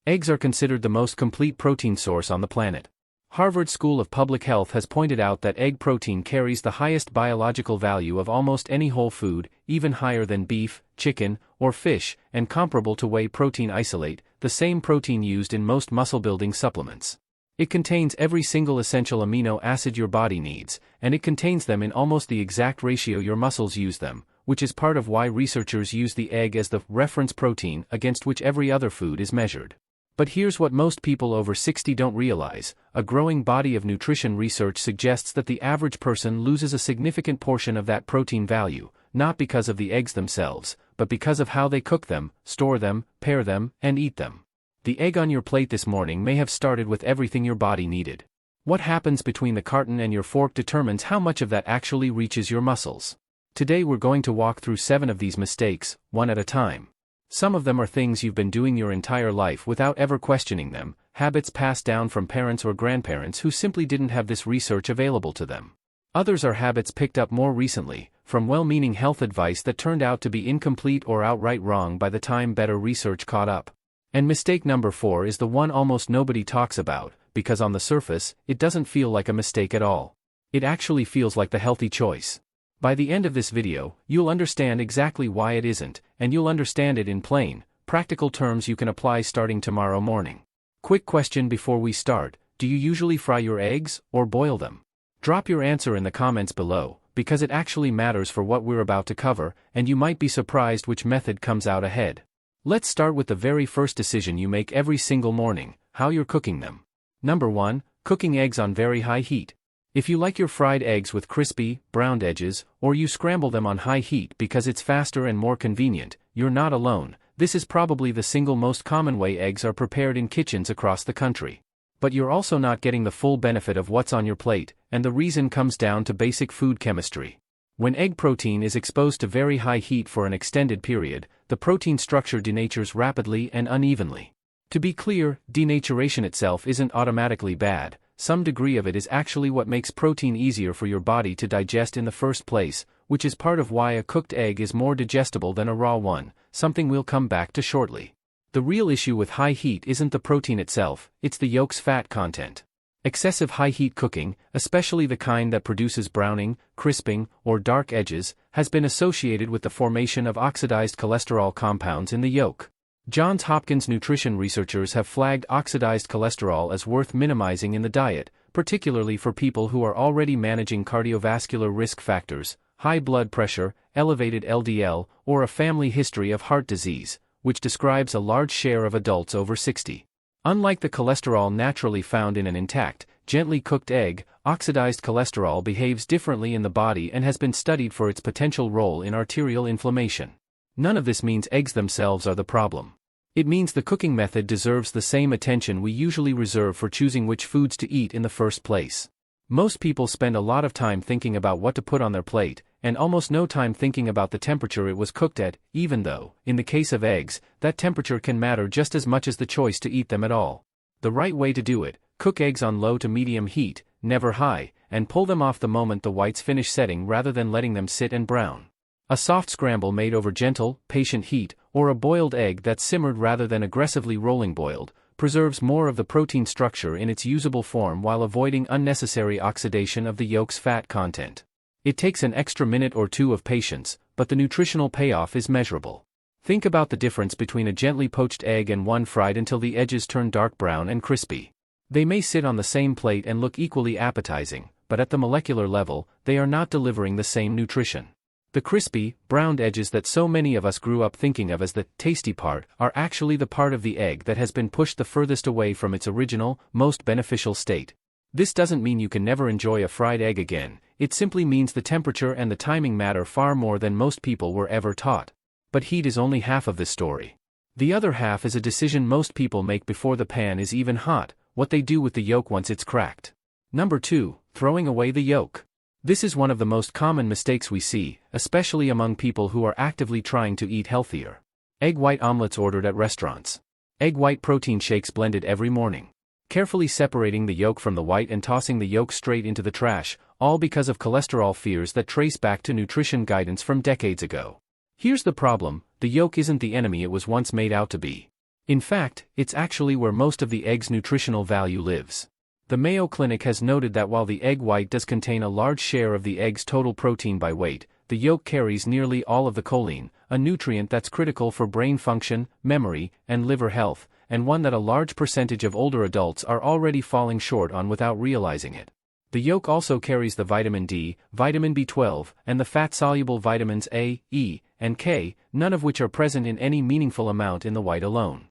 Eggs are considered the most complete protein source on the planet. Harvard School of Public Health has pointed out that egg protein carries the highest biological value of almost any whole food, even higher than beef, chicken, or fish, and comparable to whey protein isolate, the same protein used in most muscle-building supplements. It contains every single essential amino acid your body needs, and it contains them in almost the exact ratio your muscles use them, which is part of why researchers use the egg as the reference protein against which every other food is measured. But here's what most people over 60 don't realize: a growing body of nutrition research suggests that the average person loses a significant portion of that protein value, not because of the eggs themselves, but because of how they cook them, store them, pair them, and eat them. The egg on your plate this morning may have started with everything your body needed. What happens between the carton and your fork determines how much of that actually reaches your muscles. Today we're going to walk through 7 of these mistakes, one at a time. Some of them are things you've been doing your entire life without ever questioning them, habits passed down from parents or grandparents who simply didn't have this research available to them. Others are habits picked up more recently, from well-meaning health advice that turned out to be incomplete or outright wrong by the time better research caught up. And mistake number 4 is the one almost nobody talks about, because on the surface, it doesn't feel like a mistake at all. It actually feels like the healthy choice. By the end of this video, you'll understand exactly why it isn't, and you'll understand it in plain, practical terms you can apply starting tomorrow morning. Quick question before we start: do you usually fry your eggs, or boil them? Drop your answer in the comments below, because it actually matters for what we're about to cover, and you might be surprised which method comes out ahead. Let's start with the very first decision you make every single morning: how you're cooking them. Number 1, cooking eggs on very high heat. If you like your fried eggs with crispy, browned edges, or you scramble them on high heat because it's faster and more convenient, you're not alone. This is probably the single most common way eggs are prepared in kitchens across the country. But you're also not getting the full benefit of what's on your plate, and the reason comes down to basic food chemistry. When egg protein is exposed to very high heat for an extended period, the protein structure denatures rapidly and unevenly. To be clear, denaturation itself isn't automatically bad. Some degree of it is actually what makes protein easier for your body to digest in the first place, which is part of why a cooked egg is more digestible than a raw one, something we'll come back to shortly. The real issue with high heat isn't the protein itself, it's the yolk's fat content. Excessive high-heat cooking, especially the kind that produces browning, crisping, or dark edges, has been associated with the formation of oxidized cholesterol compounds in the yolk. Johns Hopkins nutrition researchers have flagged oxidized cholesterol as worth minimizing in the diet, particularly for people who are already managing cardiovascular risk factors, high blood pressure, elevated LDL, or a family history of heart disease, which describes a large share of adults over 60. Unlike the cholesterol naturally found in an intact, gently cooked egg, oxidized cholesterol behaves differently in the body and has been studied for its potential role in arterial inflammation. None of this means eggs themselves are the problem. It means the cooking method deserves the same attention we usually reserve for choosing which foods to eat in the first place. Most people spend a lot of time thinking about what to put on their plate, and almost no time thinking about the temperature it was cooked at, even though, in the case of eggs, that temperature can matter just as much as the choice to eat them at all. The right way to do it: cook eggs on low to medium heat, never high, and pull them off the moment the whites finish setting rather than letting them sit and brown. A soft scramble made over gentle, patient heat, or a boiled egg that's simmered rather than aggressively rolling boiled, preserves more of the protein structure in its usable form while avoiding unnecessary oxidation of the yolk's fat content. It takes an extra minute or two of patience, but the nutritional payoff is measurable. Think about the difference between a gently poached egg and one fried until the edges turn dark brown and crispy. They may sit on the same plate and look equally appetizing, but at the molecular level, they are not delivering the same nutrition. The crispy, browned edges that so many of us grew up thinking of as the tasty part are actually the part of the egg that has been pushed the furthest away from its original, most beneficial state. This doesn't mean you can never enjoy a fried egg again, it simply means the temperature and the timing matter far more than most people were ever taught. But heat is only half of this story. The other half is a decision most people make before the pan is even hot: what they do with the yolk once it's cracked. Number 2, throwing away the yolk. This is one of the most common mistakes we see, especially among people who are actively trying to eat healthier. Egg white omelets ordered at restaurants. Egg white protein shakes blended every morning. Carefully separating the yolk from the white and tossing the yolk straight into the trash, all because of cholesterol fears that trace back to nutrition guidance from decades ago. Here's the problem: the yolk isn't the enemy it was once made out to be. In fact, it's actually where most of the egg's nutritional value lives. The Mayo Clinic has noted that while the egg white does contain a large share of the egg's total protein by weight, the yolk carries nearly all of the choline, a nutrient that's critical for brain function, memory, and liver health, and one that a large percentage of older adults are already falling short on without realizing it. The yolk also carries the vitamin D, vitamin B12, and the fat-soluble vitamins A, E, and K, none of which are present in any meaningful amount in the white alone.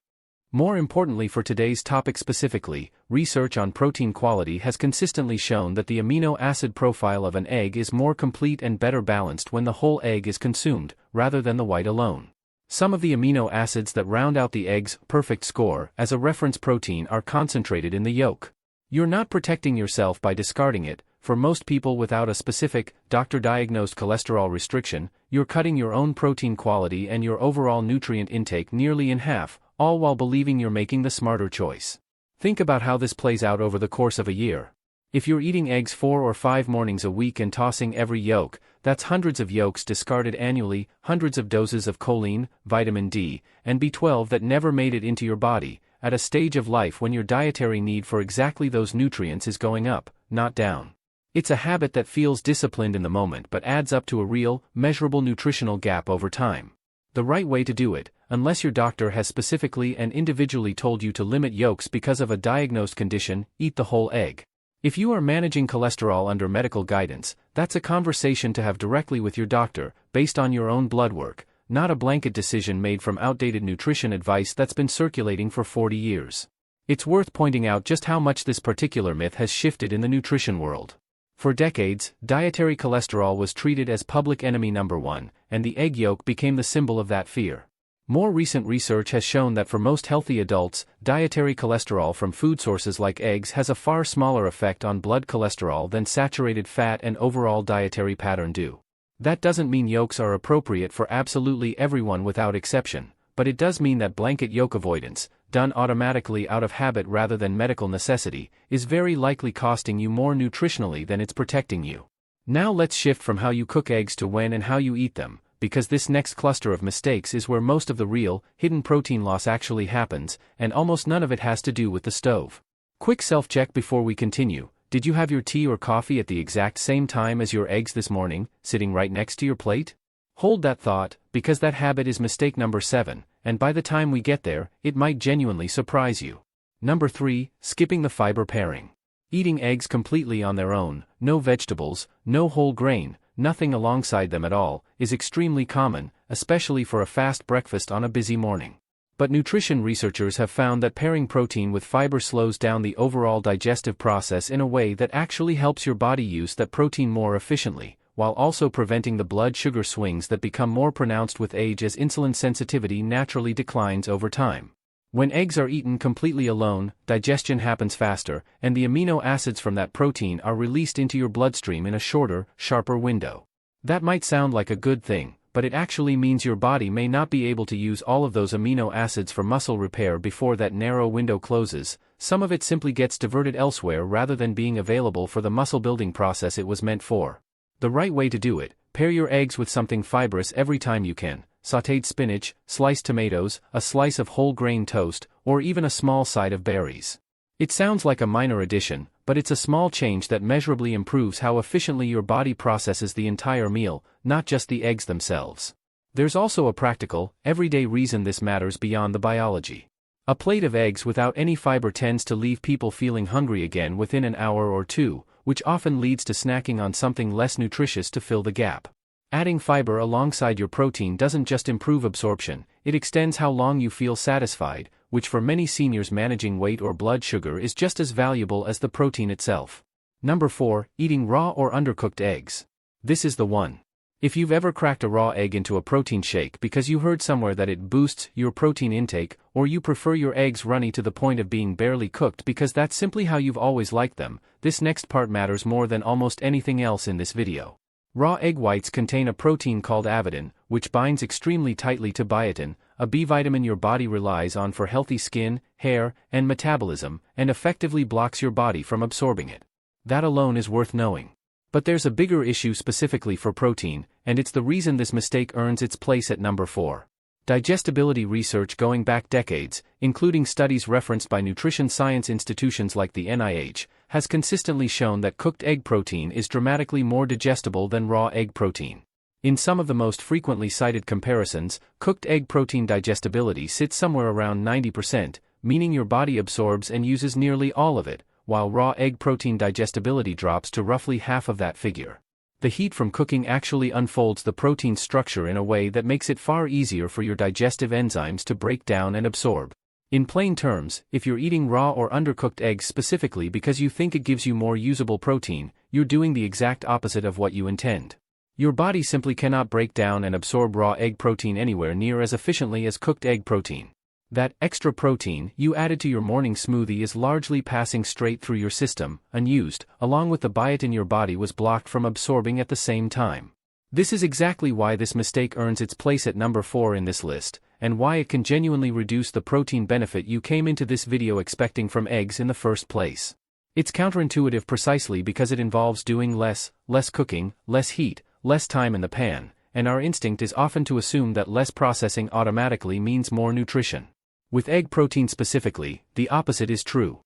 More importantly for today's topic specifically, research on protein quality has consistently shown that the amino acid profile of an egg is more complete and better balanced when the whole egg is consumed, rather than the white alone. Some of the amino acids that round out the egg's perfect score as a reference protein are concentrated in the yolk. You're not protecting yourself by discarding it. For most people without a specific, doctor-diagnosed cholesterol restriction, you're cutting your own protein quality and your overall nutrient intake nearly in half, all while believing you're making the smarter choice. Think about how this plays out over the course of a year. If you're eating eggs 4 or 5 mornings a week and tossing every yolk, that's hundreds of yolks discarded annually, hundreds of doses of choline, vitamin D, and B12 that never made it into your body, at a stage of life when your dietary need for exactly those nutrients is going up, not down. It's a habit that feels disciplined in the moment but adds up to a real, measurable nutritional gap over time. The right way to do it, unless your doctor has specifically and individually told you to limit yolks because of a diagnosed condition, eat the whole egg. If you are managing cholesterol under medical guidance, that's a conversation to have directly with your doctor, based on your own blood work, not a blanket decision made from outdated nutrition advice that's been circulating for 40 years. It's worth pointing out just how much this particular myth has shifted in the nutrition world. For decades, dietary cholesterol was treated as public enemy number one, and the egg yolk became the symbol of that fear. More recent research has shown that for most healthy adults, dietary cholesterol from food sources like eggs has a far smaller effect on blood cholesterol than saturated fat and overall dietary pattern do. That doesn't mean yolks are appropriate for absolutely everyone without exception, but it does mean that blanket yolk avoidance, done automatically out of habit rather than medical necessity, is very likely costing you more nutritionally than it's protecting you. Now let's shift from how you cook eggs to when and how you eat them, because this next cluster of mistakes is where most of the real, hidden protein loss actually happens, and almost none of it has to do with the stove. Quick self-check before we continue. Did you have your tea or coffee at the exact same time as your eggs this morning, sitting right next to your plate? Hold that thought, because that habit is mistake number 7, and by the time we get there, it might genuinely surprise you. Number 3, skipping the fiber pairing. Eating eggs completely on their own, no vegetables, no whole grain, nothing alongside them at all, is extremely common, especially for a fast breakfast on a busy morning. But nutrition researchers have found that pairing protein with fiber slows down the overall digestive process in a way that actually helps your body use that protein more efficiently, while also preventing the blood sugar swings that become more pronounced with age as insulin sensitivity naturally declines over time. When eggs are eaten completely alone, digestion happens faster, and the amino acids from that protein are released into your bloodstream in a shorter, sharper window. That might sound like a good thing, but it actually means your body may not be able to use all of those amino acids for muscle repair before that narrow window closes. Some of it simply gets diverted elsewhere rather than being available for the muscle building process it was meant for. The right way to do it: pair your eggs with something fibrous every time you can. Sautéed spinach, sliced tomatoes, a slice of whole grain toast, or even a small side of berries. It sounds like a minor addition, but it's a small change that measurably improves how efficiently your body processes the entire meal, not just the eggs themselves. There's also a practical, everyday reason this matters beyond the biology. A plate of eggs without any fiber tends to leave people feeling hungry again within an hour or two, which often leads to snacking on something less nutritious to fill the gap. Adding fiber alongside your protein doesn't just improve absorption, it extends how long you feel satisfied, which for many seniors managing weight or blood sugar is just as valuable as the protein itself. Number 4, eating raw or undercooked eggs. This is the one. If you've ever cracked a raw egg into a protein shake because you heard somewhere that it boosts your protein intake, or you prefer your eggs runny to the point of being barely cooked because that's simply how you've always liked them, this next part matters more than almost anything else in this video. Raw egg whites contain a protein called avidin, which binds extremely tightly to biotin, a B vitamin your body relies on for healthy skin, hair, and metabolism, and effectively blocks your body from absorbing it. That alone is worth knowing. But there's a bigger issue specifically for protein, and it's the reason this mistake earns its place at number 4. Digestibility research going back decades, including studies referenced by nutrition science institutions like the NIH, has consistently shown that cooked egg protein is dramatically more digestible than raw egg protein. In some of the most frequently cited comparisons, cooked egg protein digestibility sits somewhere around 90%, meaning your body absorbs and uses nearly all of it, while raw egg protein digestibility drops to roughly half of that figure. The heat from cooking actually unfolds the protein's structure in a way that makes it far easier for your digestive enzymes to break down and absorb. In plain terms, if you're eating raw or undercooked eggs specifically because you think it gives you more usable protein, you're doing the exact opposite of what you intend. Your body simply cannot break down and absorb raw egg protein anywhere near as efficiently as cooked egg protein. That extra protein you added to your morning smoothie is largely passing straight through your system, unused, along with the biotin your body was blocked from absorbing at the same time. This is exactly why this mistake earns its place at number 4 in this list, and why it can genuinely reduce the protein benefit you came into this video expecting from eggs in the first place. It's counterintuitive precisely because it involves doing less cooking, less heat, less time in the pan, and our instinct is often to assume that less processing automatically means more nutrition. With egg protein specifically, the opposite is true.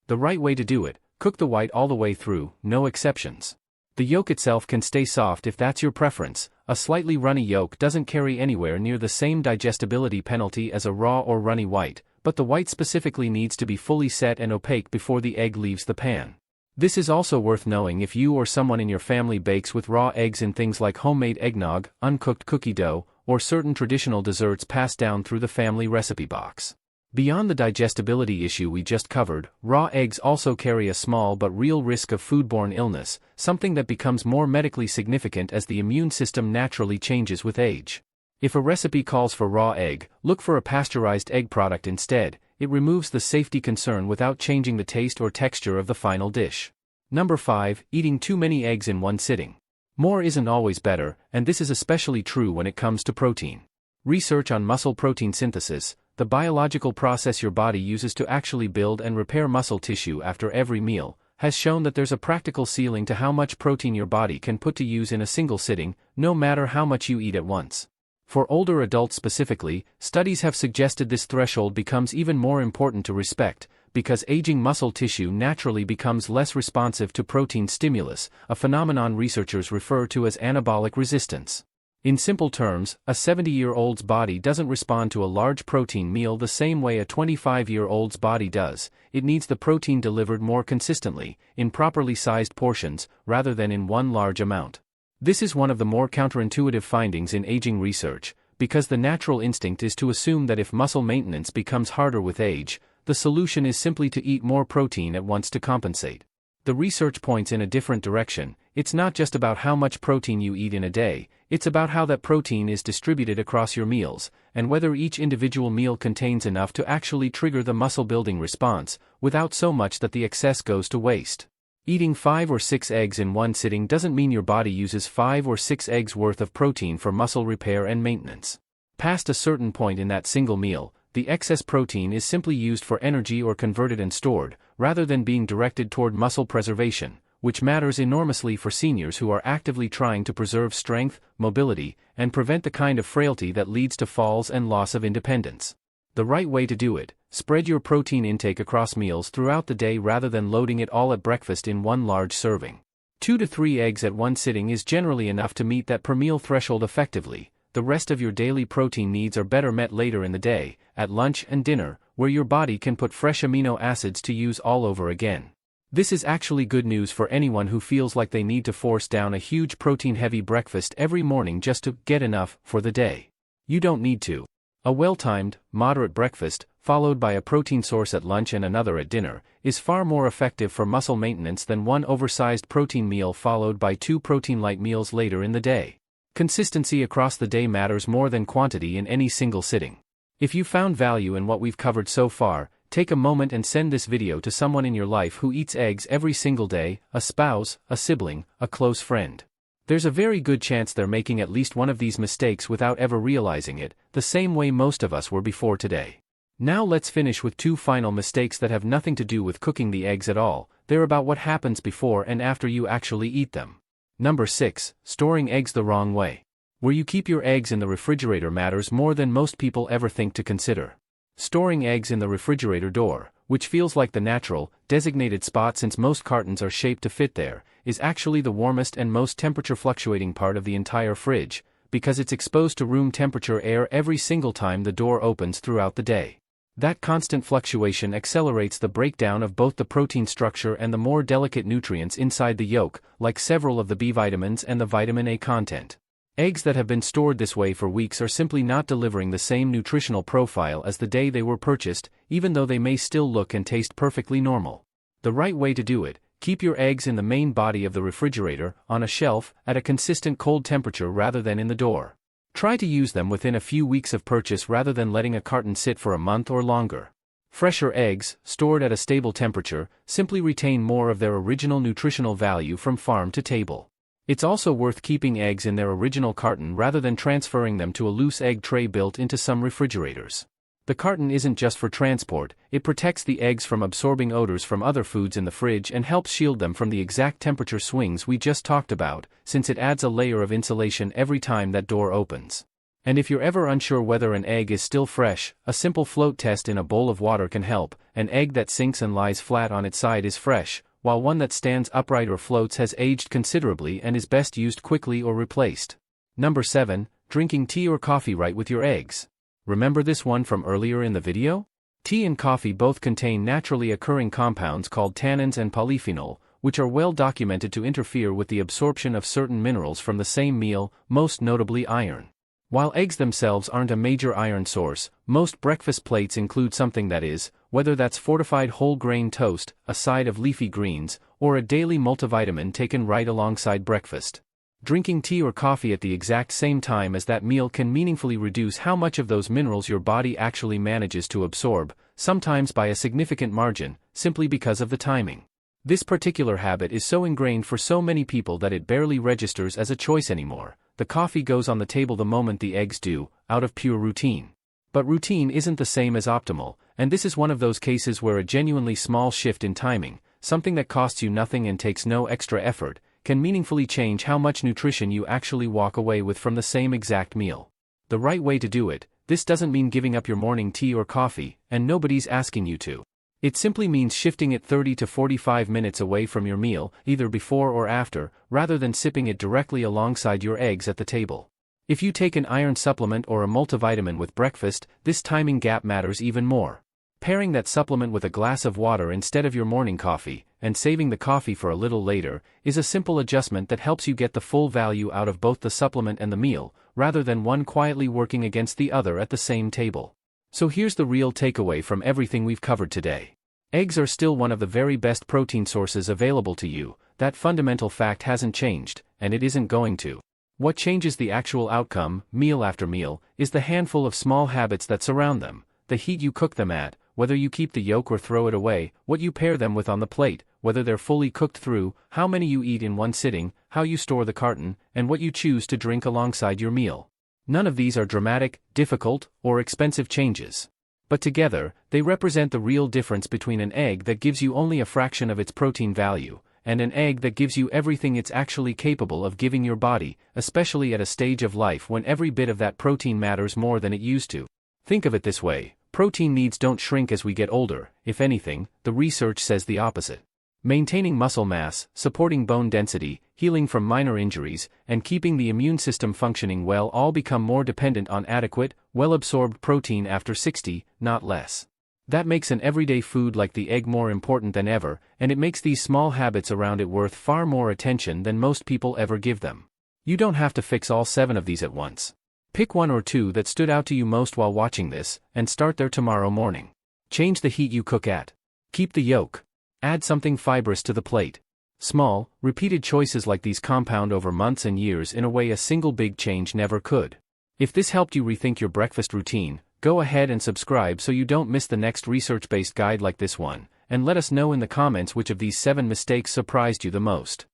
The right way to do it: cook the white all the way through, no exceptions. The yolk itself can stay soft if that's your preference. A slightly runny yolk doesn't carry anywhere near the same digestibility penalty as a raw or runny white, but the white specifically needs to be fully set and opaque before the egg leaves the pan. This is also worth knowing if you or someone in your family bakes with raw eggs in things like homemade eggnog, uncooked cookie dough, or certain traditional desserts passed down through the family recipe box. Beyond the digestibility issue we just covered, raw eggs also carry a small but real risk of foodborne illness, something that becomes more medically significant as the immune system naturally changes with age. If a recipe calls for raw egg, look for a pasteurized egg product instead. It removes the safety concern without changing the taste or texture of the final dish. Number 5, eating too many eggs in one sitting. More isn't always better, and this is especially true when it comes to protein. Research on muscle protein synthesis, the biological process your body uses to actually build and repair muscle tissue after every meal, has shown that there's a practical ceiling to how much protein your body can put to use in a single sitting, no matter how much you eat at once. For older adults specifically, studies have suggested this threshold becomes even more important to respect, because aging muscle tissue naturally becomes less responsive to protein stimulus, a phenomenon researchers refer to as anabolic resistance. In simple terms, a 70-year-old's body doesn't respond to a large protein meal the same way a 25-year-old's body does. It needs the protein delivered more consistently, in properly sized portions, rather than in one large amount. This is one of the more counterintuitive findings in aging research, because the natural instinct is to assume that if muscle maintenance becomes harder with age, the solution is simply to eat more protein at once to compensate. The research points in a different direction. It's not just about how much protein you eat in a day, it's about how that protein is distributed across your meals, and whether each individual meal contains enough to actually trigger the muscle-building response, without so much that the excess goes to waste. Eating 5 or 6 eggs in one sitting doesn't mean your body uses 5 or 6 eggs worth of protein for muscle repair and maintenance. Past a certain point in that single meal, the excess protein is simply used for energy or converted and stored, rather than being directed toward muscle preservation, which matters enormously for seniors who are actively trying to preserve strength, mobility, and prevent the kind of frailty that leads to falls and loss of independence. The right way to do it: spread your protein intake across meals throughout the day rather than loading it all at breakfast in one large serving. 2 to 3 eggs at one sitting is generally enough to meet that per meal threshold effectively. The rest of your daily protein needs are better met later in the day, at lunch and dinner, where your body can put fresh amino acids to use all over again. This is actually good news for anyone who feels like they need to force down a huge protein-heavy breakfast every morning just to get enough for the day. You don't need to. A well-timed, moderate breakfast, followed by a protein source at lunch and another at dinner, is far more effective for muscle maintenance than one oversized protein meal followed by 2 protein-light meals later in the day. Consistency across the day matters more than quantity in any single sitting. If you found value in what we've covered so far, take a moment and send this video to someone in your life who eats eggs every single day: a spouse, a sibling, a close friend. There's a very good chance they're making at least one of these mistakes without ever realizing it, the same way most of us were before today. Now let's finish with 2 final mistakes that have nothing to do with cooking the eggs at all. They're about what happens before and after you actually eat them. Number 6, storing eggs the wrong way. Where you keep your eggs in the refrigerator matters more than most people ever think to consider. Storing eggs in the refrigerator door, which feels like the natural, designated spot since most cartons are shaped to fit there, is actually the warmest and most temperature-fluctuating part of the entire fridge, because it's exposed to room temperature air every single time the door opens throughout the day. That constant fluctuation accelerates the breakdown of both the protein structure and the more delicate nutrients inside the yolk, like several of the B vitamins and the vitamin A content. Eggs that have been stored this way for weeks are simply not delivering the same nutritional profile as the day they were purchased, even though they may still look and taste perfectly normal. The right way to do it: keep your eggs in the main body of the refrigerator, on a shelf, at a consistent cold temperature rather than in the door. Try to use them within a few weeks of purchase rather than letting a carton sit for a month or longer. Fresher eggs, stored at a stable temperature, simply retain more of their original nutritional value from farm to table. It's also worth keeping eggs in their original carton rather than transferring them to a loose egg tray built into some refrigerators. The carton isn't just for transport, it protects the eggs from absorbing odors from other foods in the fridge and helps shield them from the exact temperature swings we just talked about, since it adds a layer of insulation every time that door opens. And if you're ever unsure whether an egg is still fresh, a simple float test in a bowl of water can help. An egg that sinks and lies flat on its side is fresh, while one that stands upright or floats has aged considerably and is best used quickly or replaced. Number 7. Drinking tea or coffee right with your eggs. Remember this one from earlier in the video? Tea and coffee both contain naturally occurring compounds called tannins and polyphenol, which are well documented to interfere with the absorption of certain minerals from the same meal, most notably iron. While eggs themselves aren't a major iron source, most breakfast plates include something that is, whether that's fortified whole grain toast, a side of leafy greens, or a daily multivitamin taken right alongside breakfast. Drinking tea or coffee at the exact same time as that meal can meaningfully reduce how much of those minerals your body actually manages to absorb, sometimes by a significant margin, simply because of the timing. This particular habit is so ingrained for so many people that it barely registers as a choice anymore. The coffee goes on the table the moment the eggs do, out of pure routine. But routine isn't the same as optimal, and this is one of those cases where a genuinely small shift in timing, something that costs you nothing and takes no extra effort, can meaningfully change how much nutrition you actually walk away with from the same exact meal. The right way to do it: this doesn't mean giving up your morning tea or coffee, and nobody's asking you to. It simply means shifting it 30 to 45 minutes away from your meal, either before or after, rather than sipping it directly alongside your eggs at the table. If you take an iron supplement or a multivitamin with breakfast, this timing gap matters even more. Pairing that supplement with a glass of water instead of your morning coffee, and saving the coffee for a little later, is a simple adjustment that helps you get the full value out of both the supplement and the meal, rather than one quietly working against the other at the same table. So here's the real takeaway from everything we've covered today. Eggs are still one of the very best protein sources available to you. That fundamental fact hasn't changed, and it isn't going to. What changes the actual outcome, meal after meal, is the handful of small habits that surround them: the heat you cook them at, whether you keep the yolk or throw it away, what you pair them with on the plate, whether they're fully cooked through, how many you eat in one sitting, how you store the carton, and what you choose to drink alongside your meal. None of these are dramatic, difficult, or expensive changes. But together, they represent the real difference between an egg that gives you only a fraction of its protein value, and an egg that gives you everything it's actually capable of giving your body, especially at a stage of life when every bit of that protein matters more than it used to. Think of it this way: protein needs don't shrink as we get older. If anything, the research says the opposite. Maintaining muscle mass, supporting bone density, healing from minor injuries, and keeping the immune system functioning well all become more dependent on adequate, well-absorbed protein after 60, not less. That makes an everyday food like the egg more important than ever, and it makes these small habits around it worth far more attention than most people ever give them. You don't have to fix all 7 of these at once. Pick 1 or 2 that stood out to you most while watching this, and start there tomorrow morning. Change the heat you cook at. Keep the yolk. Add something fibrous to the plate. Small, repeated choices like these compound over months and years in a way a single big change never could. If this helped you rethink your breakfast routine, go ahead and subscribe so you don't miss the next research-based guide like this one, and let us know in the comments which of these 7 mistakes surprised you the most.